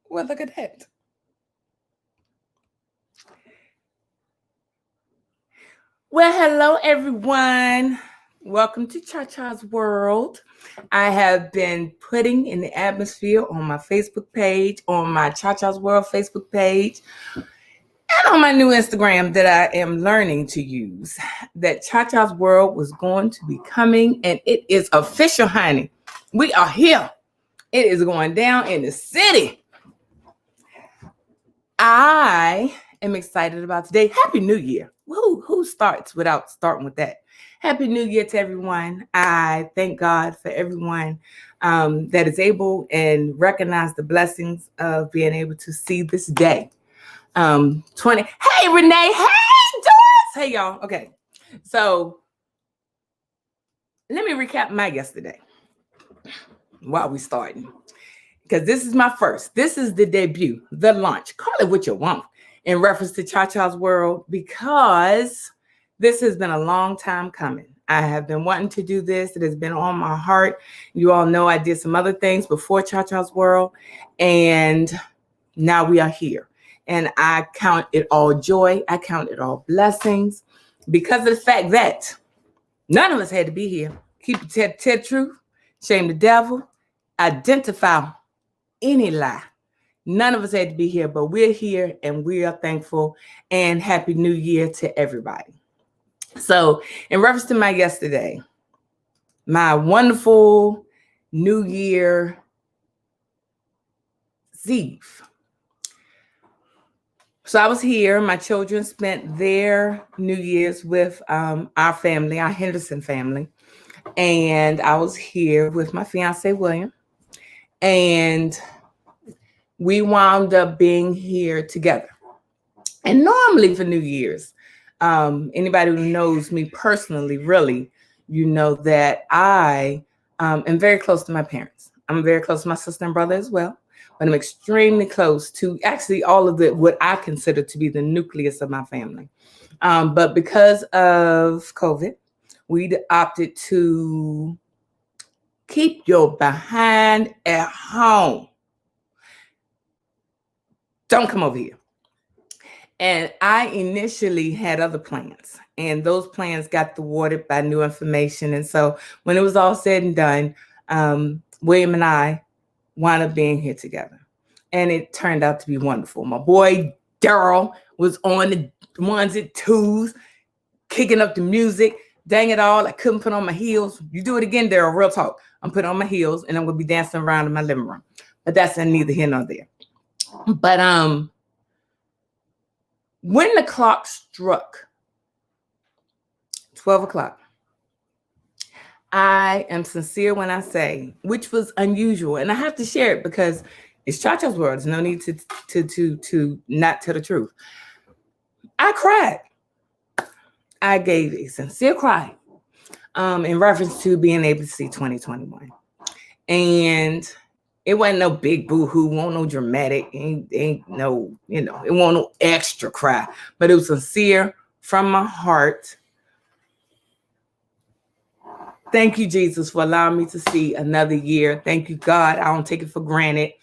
Well, look at that. Well, hello, everyone. Welcome to Cha-Cha's World. I have been putting in the atmosphere on my Facebook page, on my Cha-Cha's World Facebook page, and on my new Instagram that I am learning to use, that Cha-Cha's World was going to be coming, and it is official, honey. We are here. It is going down in the city. I am excited about today. Happy New Year. Who starts without starting with that? Happy New Year to everyone. I thank God for everyone that is able and recognize the blessings of being able to see this day. 20. Hey, Renee. Hey, Doris. Hey, y'all. Okay. So let me recap my yesterday while we starting. Because this is my first. This is the debut, the launch. Call it what you want in reference to Cha-Cha's World, because this has been a long time coming. I have been wanting to do this. It has been on my heart. You all know I did some other things before Cha-Cha's World, and now we are here. And I count it all joy. I count it all blessings because of the fact that none of us had to be here. Keep the truth, shame the devil, identify any lie. None of us had to be here, but we're here and we are thankful, and happy new year to everybody. So in reference to my yesterday, my wonderful New Year Eve. So I was here. My children spent their New Year's with our family, our Henderson family. And I was here with my fiance, William. And we wound up being here together. And normally for New Year's, anybody who knows me personally, really, you know that I am very close to my parents. I'm very close to my sister and brother as well, but I'm extremely close to actually all of what I consider to be the nucleus of my family. But because of COVID, we opted to keep your behind at home. Don't come over here. And I initially had other plans, and those plans got thwarted by new information. And so when it was all said and done, William and I wound up being here together. And it turned out to be wonderful. My boy Daryl was on the ones and twos, kicking up the music. Dang it all, I couldn't put on my heels. You do it again, Daryl, real talk. I'm putting on my heels and I'm going to be dancing around in my living room. But that's neither here nor there. But when the clock struck 12 o'clock, I am sincere when I say, which was unusual, and I have to share it because it's Cha-Cha's World. There's no need to not tell the truth. I cried. I gave a sincere cry in reference to being able to see 2021. And it wasn't no big boo-hoo, won't no dramatic, ain't no, it won't no extra cry. But it was sincere from my heart. Thank you, Jesus, for allowing me to see another year. Thank you, God. I don't take it for granted.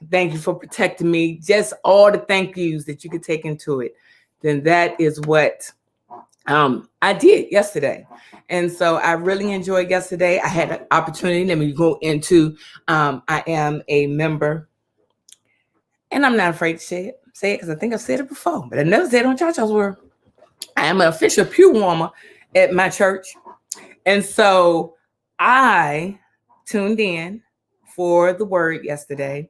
Thank you for protecting me. Just all the thank yous that you could take into it. Then that is what I did yesterday. And so I really enjoyed yesterday. I had an opportunity. Let me go into, I am a member, and I'm not afraid to say it because I think I've said it before, but I never said it on Cha-Cha's World. I am an official pew warmer at my church. And so I tuned in for the word yesterday.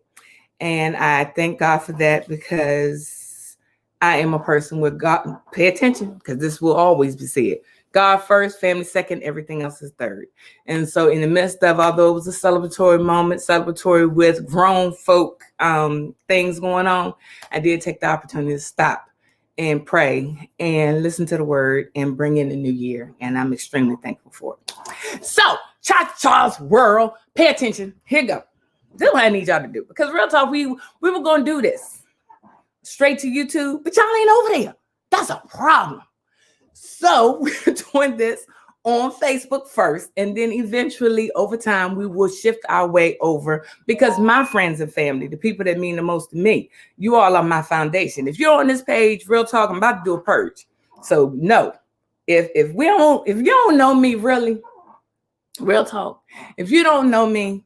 And I thank God for that, because I am a person with God. Pay attention, because this will always be said. God first, family second, everything else is third. And so in the midst of, although it was a celebratory moment, celebratory with grown folk things going on, I did take the opportunity to stop and pray and listen to the word and bring in the new year. And I'm extremely thankful for it. So, Cha-Cha's World, pay attention. Here you go. This is what I need y'all to do. Because real talk, we were going to do this straight to YouTube, but y'all ain't over there. That's a problem. So we're doing this on Facebook first, and then eventually over time we will shift our way over, because my friends and family, the people that mean the most to me, you all are my foundation. If you're on this page, real talk, I'm about to do a purge. So no, if you don't know me, really, real talk, if you don't know me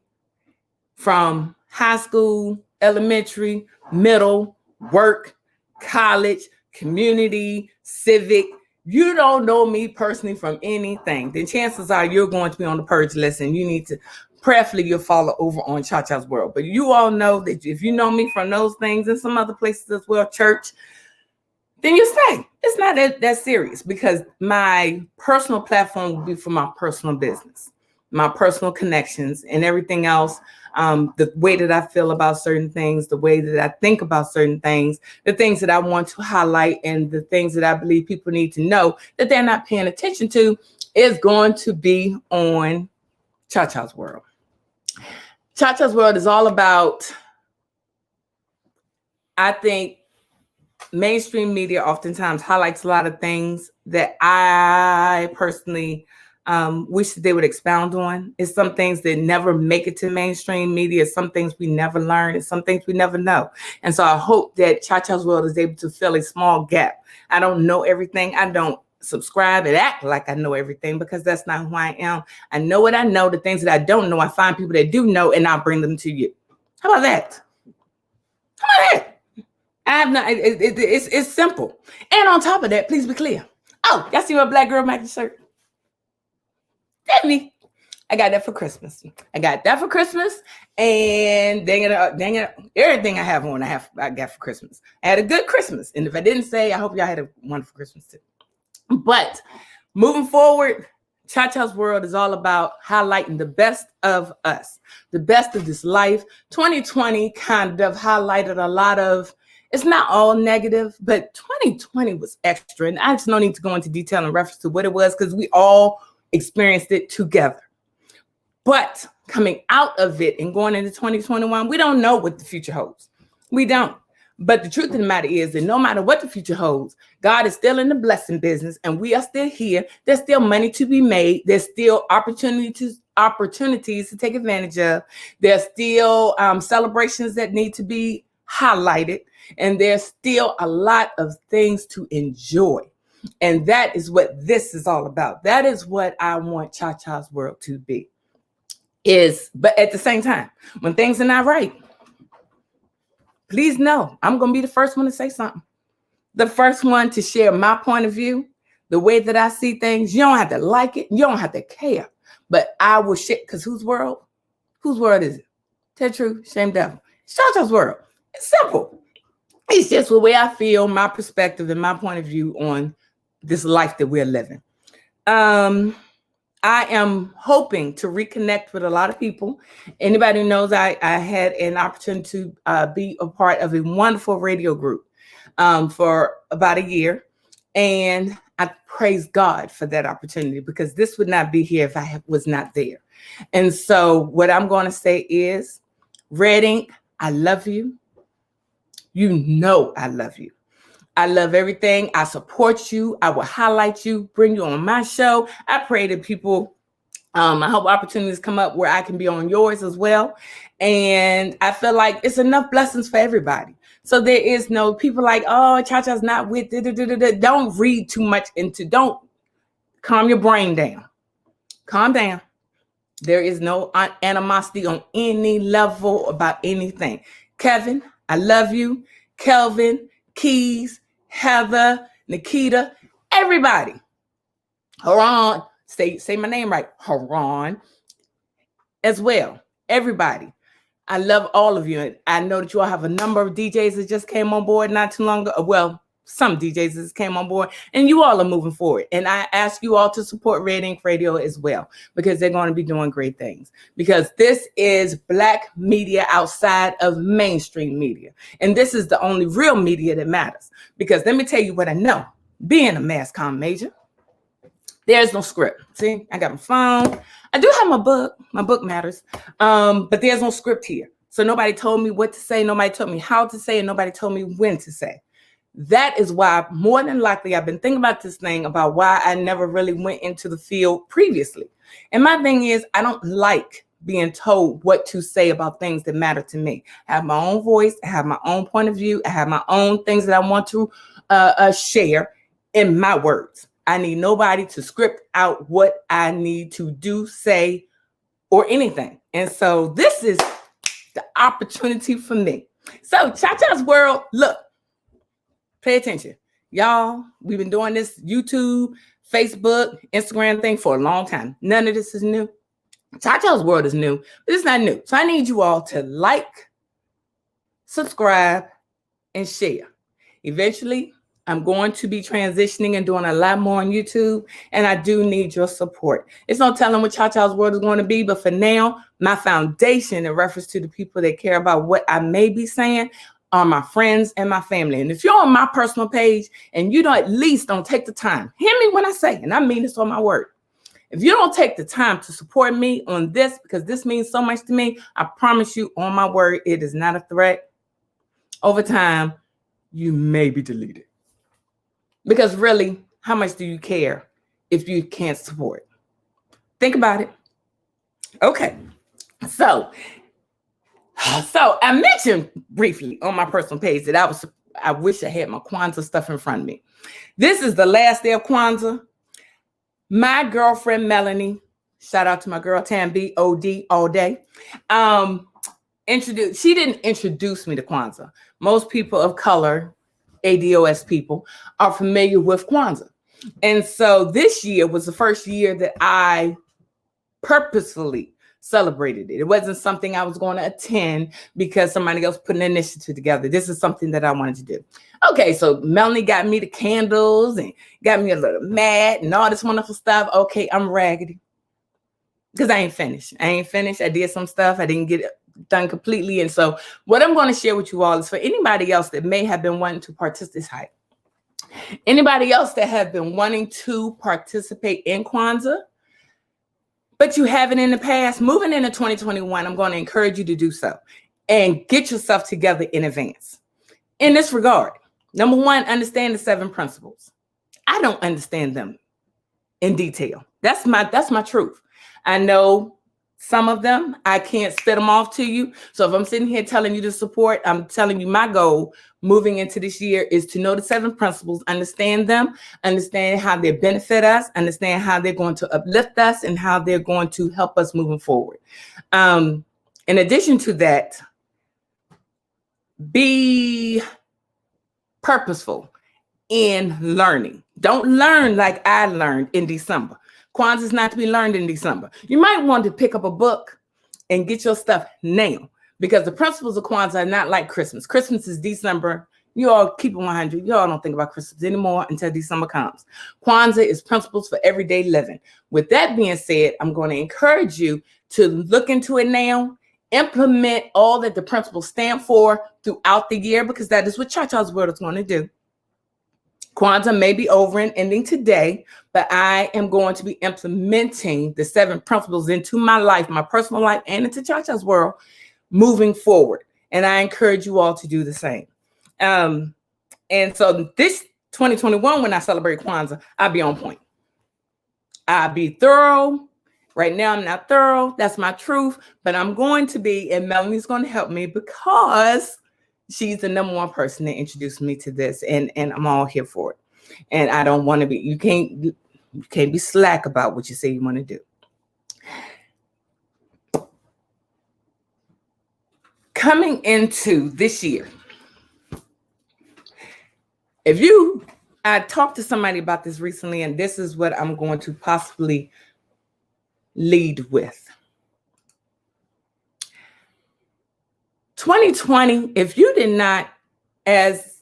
from high school, elementary, middle, work, college, community, civic, you don't know me personally from anything, then chances are you're going to be on the purge list, and you need to prayerfully you'll follow over on Cha-Cha's World. But you all know that if you know me from those things and some other places as well, church, then you stay. It's not that serious, because my personal platform will be for my personal business, my personal connections, and everything else. The way that I feel about certain things, the way that I think about certain things, the things that I want to highlight, and the things that I believe people need to know that they're not paying attention to is going to be on Cha-Cha's World. Cha-Cha's World is all about, I think, mainstream media oftentimes highlights a lot of things that I personally wish that they would expound on. It's some things that never make it to mainstream media. It's some things we never learn. It's some things we never know. And so I hope that Cha-Cha's World is able to fill a small gap. I don't know everything. I don't subscribe and act like I know everything, because that's not who I am. I know what I know. The things that I don't know, I find people that do know, and I'll bring them to you. How about that? How about that? I have not. It's simple. And on top of that, please be clear. Oh, y'all see my Black Girl Magic shirt? That's me. I got that for Christmas. And dang it, everything I have on, I got for Christmas. I had a good Christmas, and if I didn't say, I hope y'all had a wonderful Christmas too. But moving forward, Cha-Cha's World is all about highlighting the best of us, the best of this life. 2020 kind of highlighted a lot of. It's not all negative, but 2020 was extra. And I just don't need to go into detail in reference to what it was, because we all experienced it together. But coming out of it and going into 2021, we don't know what the future holds. We don't. But the truth of the matter is that no matter what the future holds, God is still in the blessing business, and we are still here. There's still money to be made. There's still opportunities to take advantage of. There's still celebrations that need to be highlighted. And there's still a lot of things to enjoy. And that is what this is all about. That is what I want Cha-Cha's World to be. But at the same time, when things are not right, please know I'm going to be the first one to say something. The first one to share my point of view, the way that I see things. You don't have to like it. You don't have to care. But I will share, because whose world? Whose world is it? Tell the truth, shame devil. It's Cha-Cha's World. It's simple. It's just the way I feel, my perspective, and my point of view on this life that we're living. I am hoping to reconnect with a lot of people. Anybody who knows, I had an opportunity to be a part of a wonderful radio group for about a year. And I praise God for that opportunity, because this would not be here if I was not there. And so what I'm going to say is, Red Ink, I love you. You know I love you. I love everything. I support you. I will highlight you, bring you on my show. I pray that people, I hope opportunities come up where I can be on yours as well. And I feel like it's enough blessings for everybody. So there is no people like, oh, Cha-Cha's not with, don't read too much don't calm your brain down. Calm down. There is no animosity on any level about anything. Kevin, I love you. Kelvin, Keys, Heather, Nikita, everybody. Haran, say my name right. Haran as well. Everybody. I love all of you. I know that you all have a number of DJs that just came on board not too long ago. Well, some DJs that came on board, and you all are moving forward. And I ask you all to support Red Ink Radio as well, because they're going to be doing great things. Because this is Black media outside of mainstream media. And this is the only real media that matters. Because let me tell you what I know. Being a mass comm major, there's no script. See, I got my phone. I do have my book. My book matters. But there's no script here. So nobody told me what to say. Nobody told me how to say, and nobody told me when to say. That is why, more than likely, I've been thinking about this thing about why I never really went into the field previously. And my thing is, I don't like being told what to say about things that matter to me. I have my own voice. I have my own point of view. I have my own things that I want to share in my words. I need nobody to script out what I need to do, say, or anything. And so this is the opportunity for me. So Cha-Cha's World, look, pay attention. Y'all, we've been doing this YouTube, Facebook, Instagram thing for a long time. None of this is new. Cha-Cha's World is new, but it's not new. So I need you all to like, subscribe, and share. Eventually, I'm going to be transitioning and doing a lot more on YouTube, and I do need your support. It's no telling what Cha-Cha's World is going to be, but for now, my foundation in reference to the people that care about what I may be saying are my friends and my family. And if you're on my personal page and you don't, at least don't take the time, hear me when I say, and I mean this on my word. If you don't take the time to support me on this, because this means so much to me, I promise you on my word, it is not a threat. Over time, you may be deleted. Because really, how much do you care if you can't support? Think about it. Okay. So I mentioned briefly on my personal page that I wish I had my Kwanzaa stuff in front of me. This is the last day of Kwanzaa. My girlfriend, Melanie, shout out to my girl, Tam B, OD, all day. She didn't introduce me to Kwanzaa. Most people of color, ADOS people, are familiar with Kwanzaa. And so this year was the first year that I purposefully celebrated it. It wasn't something I was going to attend because somebody else put an initiative together. This is something that I wanted to do. Okay, so Melanie got me the candles and got me a little mat and all this wonderful stuff. Okay, I'm raggedy because I ain't finished. I did some stuff. I didn't get it done completely. And so what I'm going to share with you all is for anybody else that may have been wanting to participate. Anybody else that have been wanting to participate in Kwanzaa, but you haven't in the past, moving into 2021, I'm going to encourage you to do so and get yourself together in advance. In this regard, number one, understand the 7 principles. I don't understand them in detail. That's my truth. I know some of them, I can't spit them off to you. So if I'm sitting here telling you to support, I'm telling you my goal moving into this year is to know the 7 principles, understand them, understand how they benefit us, understand how they're going to uplift us, and how they're going to help us moving forward. In addition to that, be purposeful in learning. Don't learn like I learned in December. Kwanzaa is not to be learned in December. You might want to pick up a book and get your stuff now, because the principles of Kwanzaa are not like Christmas. Christmas is December. You all keep it 100. You all don't think about Christmas anymore until December comes. Kwanzaa is principles for everyday living. With that being said, I'm going to encourage you to look into it now, implement all that the principles stand for throughout the year, because that is what Cha-Cha's World is going to do. Kwanzaa may be over and ending today, but I am going to be implementing the 7 principles into my life, my personal life, and into Cha-Cha's World moving forward. And I encourage you all to do the same. And so this 2021, when I celebrate Kwanzaa, I'll be on point. I'll be thorough. Right now, I'm not thorough. That's my truth. But I'm going to be, and Melanie's going to help me because she's the number 1 person that introduced me to this, and I'm all here for it. And I don't want to be, you can't be slack about what you say you want to do. Coming into this year, I talked to somebody about this recently, and this is what I'm going to possibly lead with. 2020, if you did not, as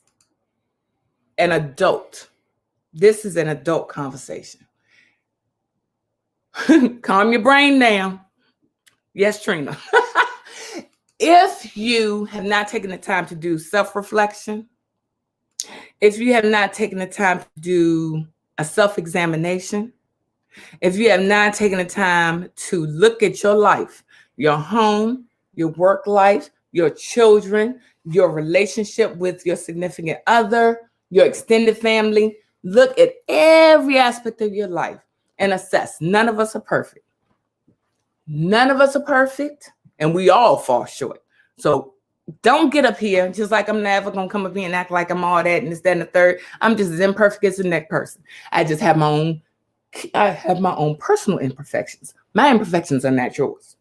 an adult, this is an adult conversation. Calm your brain down. Yes, Trina. If you have not taken the time to do self-reflection, if you have not taken the time to do a self-examination, if you have not taken the time to look at your life, your home, your work life, your children, your relationship with your significant other, your extended family. Look at every aspect of your life and assess. None of us are perfect. None of us are perfect, and we all fall short. So don't get up here just like I'm never going to come up here and act like I'm all that and this, that, and the third. I'm just as imperfect as the next person. I have my own personal imperfections. My imperfections are not yours.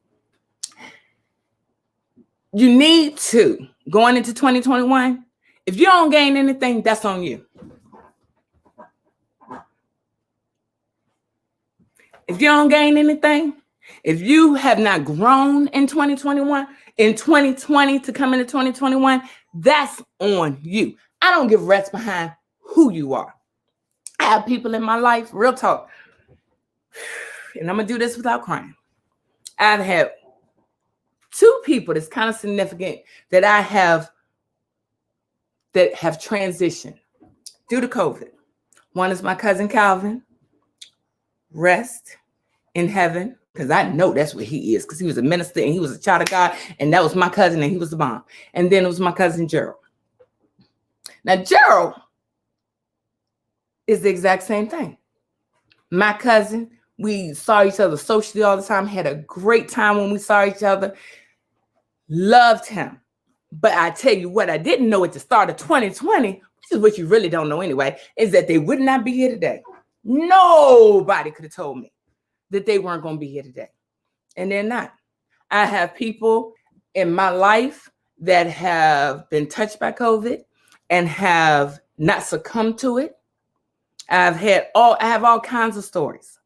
You need to, going into 2021, if you don't gain anything, that's on you. If you don't gain anything, if you have not grown in 2021, in 2020 to come into 2021, that's on you. I don't give rest behind who you are. I have people in my life, real talk, and I'm going to do this without crying. I've had 2 people that's kind of significant that that have transitioned due to COVID. One is my cousin Calvin, rest in heaven, because I know that's where he is, because he was a minister and he was a child of God, and that was my cousin and he was the bomb. And then it was my cousin Gerald. Now, Gerald is the exact same thing. My cousin, we saw each other socially all the time, had a great time when we saw each other, loved him. But I tell you what, I didn't know at the start of 2020, which is what you really don't know anyway, is that they would not be here today. Nobody could have told me that they weren't going to be here today. And they're not. I have people in my life that have been touched by COVID and have not succumbed to it. I have all kinds of stories.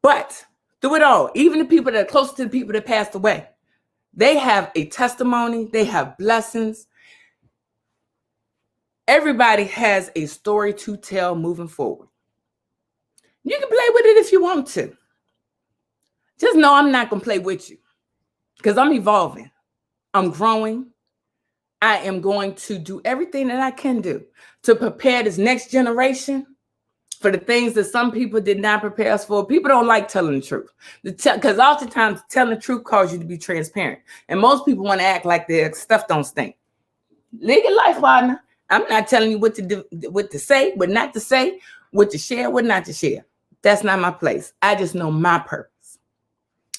But through it all, even the people that are close to the people that passed away, they have a testimony, they have blessings. Everybody has a story to tell moving forward. You can play with it if you want to. Just know I'm not going to play with you, because I'm evolving. I'm growing. I am going to do everything that I can do to prepare this next generation for the things that some people did not prepare us for. People don't like telling the truth, because oftentimes telling the truth causes you to be transparent. And most people want to act like their stuff don't stink. Live your life, partner. I'm not telling you what to do, what to say, what not to say, what to share, what not to share. That's not my place. I just know my purpose.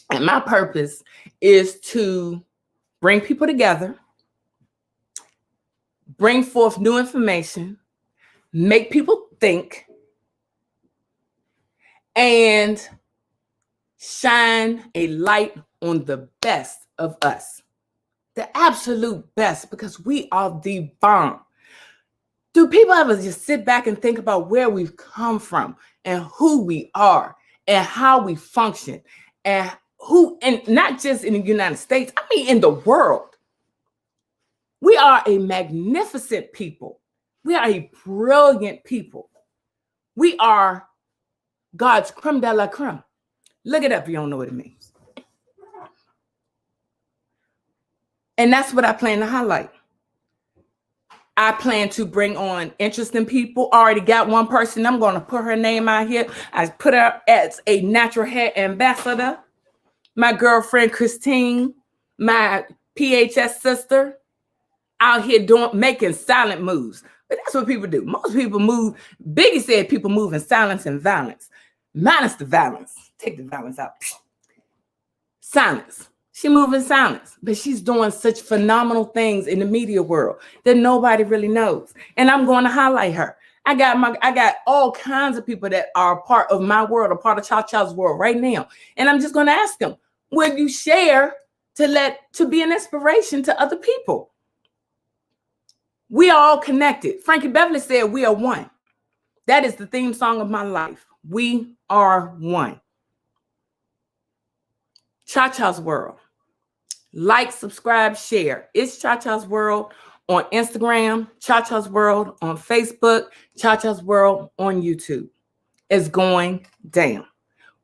And my purpose is to bring people together, bring forth new information, make people think, and shine a light on the best of us. The absolute best, because we are the bomb. Do people ever just sit back and think about where we've come from and who we are and how we function, and not just in the United States, I mean in the world? We are a magnificent people. We are a brilliant people. We are God's creme de la creme. Look it up if you don't know what it means. And that's what I plan to highlight. I plan to bring on interesting people. Already got one person. I'm going to put her name out here. I put her as a natural hair ambassador. My girlfriend, Christine, my PHS sister, out here making silent moves. But that's what people do. Most people move. Biggie said people move in silence and violence. Minus the violence. Take the violence out. Silence. She moves in silence, but she's doing such phenomenal things in the media world that nobody really knows. And I'm going to highlight her. I got all kinds of people that are a part of my world, a part of Cha-Cha's world right now. And I'm just going to ask them, will you share to be an inspiration to other people? We are all connected. Frankie Beverly said, we are one. That is the theme song of my life. We are one. Cha-Cha's world. Like, subscribe, share. It's Cha-Cha's world on Instagram, Cha-Cha's world on Facebook, Cha-Cha's world on YouTube. It's going down.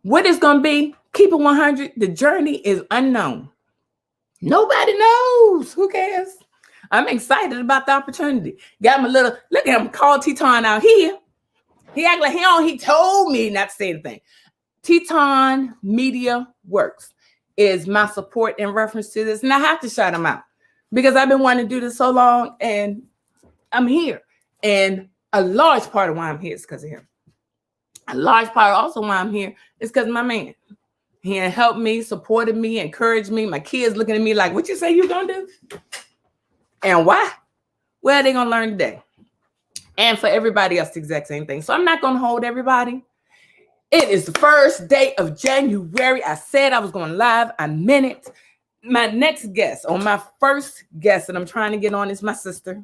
What it's going to be? Keep it 100. The journey is unknown. Nobody knows. Who cares? I'm excited about the opportunity. Got him look at him, call Teton out here. He act like he told me not to say anything. Teton Media Works is my support in reference to this. And I have to shout him out because I've been wanting to do this so long, and I'm here. And a large part of why I'm here is because of him. A large part also why I'm here is because of my man. He helped me, supported me, encouraged me. My kids looking at me like, what you say you gonna do? And why? Well, they're gonna learn today. And for everybody else, the exact same thing. So I'm not gonna hold everybody. It is the first day of January. I said I was going live. I meant it. My next guest, or my first guest that I'm trying to get on, is my sister,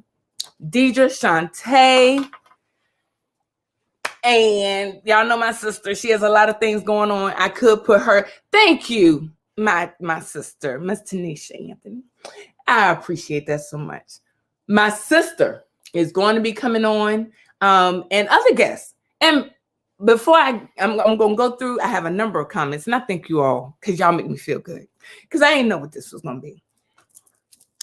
Deidre Shantae. And y'all know my sister. She has a lot of things going on. I could put her. Thank you, my sister, Miss Tanisha Anthony. I appreciate that so much. My sister is going to be coming on, and other guests. And before I'm going to go through, I have a number of comments, and I thank you all because y'all make me feel good, because I didn't know what this was going to be.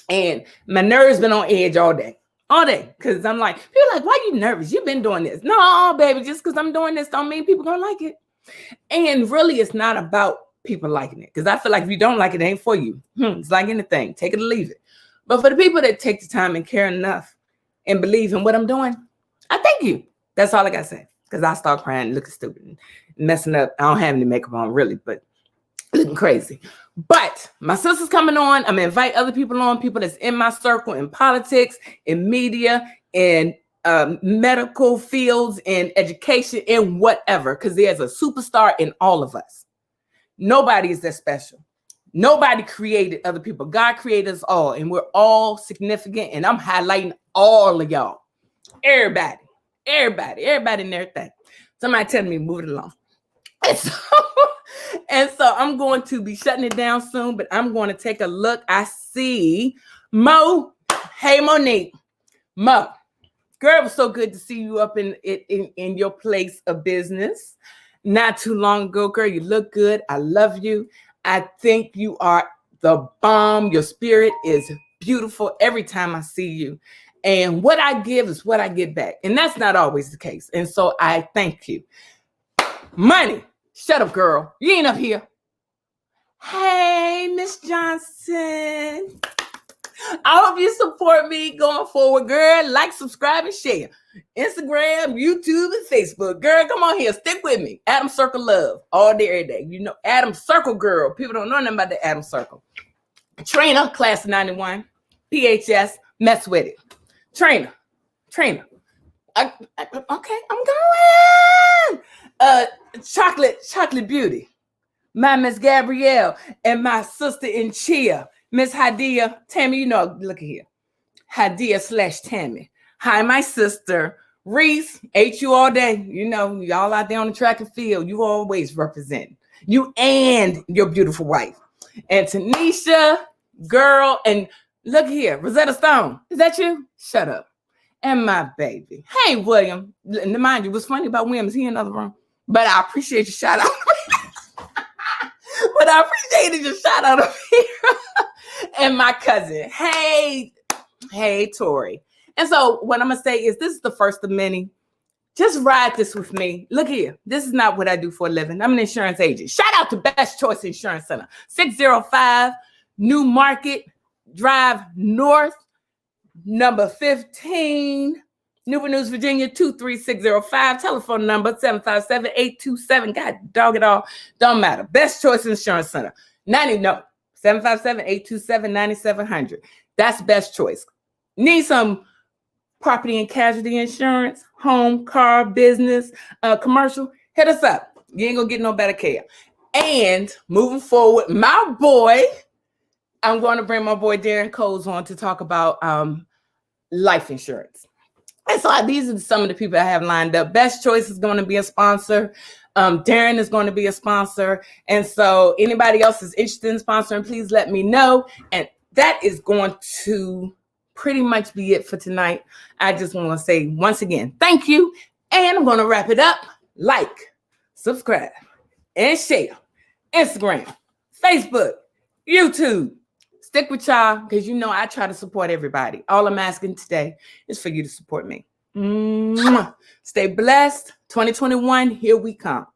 And my nerves been on edge all day, because I'm like, people are like, why are you nervous? You've been doing this. No, baby, just because I'm doing this don't mean people going to like it. And really, it's not about people liking it, because I feel like if you don't like it, it ain't for you. It's like anything. Take it or leave it. But for the people that take the time and care enough and believe in what I'm doing, I thank you. That's all I got to say. Because I start crying, looking stupid, and messing up. I don't have any makeup on, really, but looking crazy. But my sister's coming on. I'm going to invite other people on, people that's in my circle, in politics, in media, in medical fields, in education, in whatever. Because there's a superstar in all of us. Nobody is that special. Nobody created other people. God created us all, and we're all significant. And I'm highlighting all of y'all. Everybody and everything. Somebody telling me move it along. And so I'm going to be shutting it down soon, but I'm going to take a look. I see Mo. Hey, Monique. Mo. Girl, it was so good to see you up in your place of business not too long ago. Girl, you look good. I love you. I think you are the bomb. Your spirit is beautiful every time I see you. And what I give is what I get back. And that's not always the case. And so I thank you. Money. Shut up, girl. You ain't up here. Hey, Miss Johnson. I hope you support me going forward, girl. Like, subscribe, and share. Instagram, YouTube, and Facebook. Girl, come on here. Stick with me. Adam Circle Love. All day, every day. You know, Adam Circle girl. People don't know nothing about the Adam Circle. Trainer, class of 91. PHS, mess with it. Trainer. Okay, I'm going. Chocolate Beauty. My Miss Gabrielle and my sister in Chia, Miss Hadia. Tammy, you know, look at here. Hadia / Tammy. Hi, my sister. Reese, ate you all day. You know, y'all out there on the track and field. You always represent you and your beautiful wife. And Tanisha, girl, and look here, Rosetta Stone. Is that you? Shut up. And my baby. Hey, William. And mind you, what's funny about William is he in another room. But I appreciate your shout out. But I appreciated your shout out over here. And my cousin. Hey, Tori. And so what I'm going to say is this is the first of many. Just ride this with me. Look here. This is not what I do for a living. I'm an insurance agent. Shout out to Best Choice Insurance Center. 605 New Market Drive North, number 15, Newport News, Virginia, 23605. Telephone number 757-827. God dog it all. Don't matter. Best Choice Insurance Center. 757-827-9700. That's Best Choice. Need some property and casualty insurance, home, car, business, commercial? Hit us up. You ain't gonna get no better care. And moving forward, my boy, I'm going to bring my boy Darren Coles on to talk about life insurance. And so these are some of the people I have lined up. Best Choice is going to be a sponsor. Darren is going to be a sponsor. And so anybody else is interested in sponsoring, please let me know. And that is going to pretty much be it for tonight. I just want to say once again, thank you. And I'm going to wrap it up. Like, subscribe, and share. Instagram, Facebook, YouTube. Stick with y'all because you know I try to support everybody. All I'm asking today is for you to support me. Stay blessed. 2021, here we come.